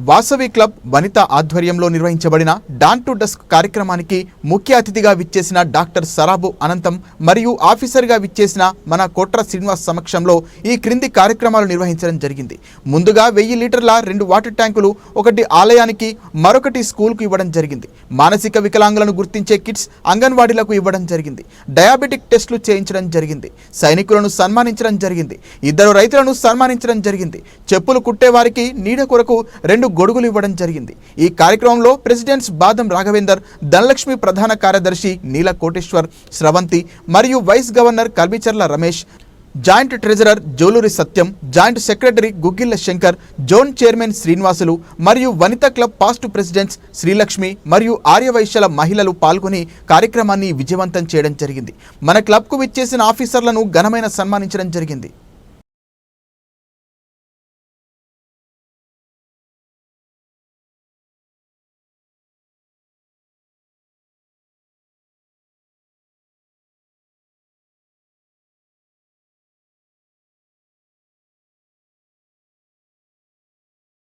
Vasavi club వనిత ఆధ్వర్యంలో నిర్వహించబడిన don to dusk కార్యక్రమానికి ముఖ్య అతిథిగా విచ్చేసిన డాక్టర్ సరాబు అనంతం మరియు ఆఫీసర్గా విచ్చేసిన మన కోట్ర శ్రీనివాస్ సమక్షంలో ఈ క్రింది కార్యక్రమాలు నిర్వహించడం జరిగింది. ముందుగా 1000 లీటర్ల 2 వాటర్ ట్యాంకులు, ఒకటి ఆలయానికి, మరొకటి స్కూల్కు ఇవ్వడం జరిగింది. మానసిక వికలాంగులను గుర్తించే కిట్స్ అంగన్వాడీలకు ఇవ్వడం జరిగింది. డయాబెటిక్ టెస్టులు చేయించడం జరిగింది. సైనికులను సన్మానించడం జరిగింది. 2 రైతులను సన్మానించడం జరిగింది. చెప్పులు కుట్టేవారికి నీడ కొరకు 2 గొడుగులు ఇవ్వడం జరిగింది. ఈ కార్యక్రమంలో ప్రెసిడెంట్స్ బాదం రాఘవేందర్, ధనలక్ష్మి ప్రధాన కార్యదర్శి నీల కోటేశ్వర్, స్రవంతి మరియు vice governor Kalvicharla Ramesh, joint treasurer Joluri Satyam, joint secretary Guggilla Shankar, zone chairman Srinivasulu మరియు Vanitha club past presidents Srilakshmi మరియు ఆర్యవైశ్యుల మహిళలు పాల్గొని కార్యక్రమాన్ని విజయవంతం చేయడం జరిగింది. మన క్లబ్కు విచ్చేసిన ఆఫీసర్లను ఘనమైన సన్మానించడం జరిగింది.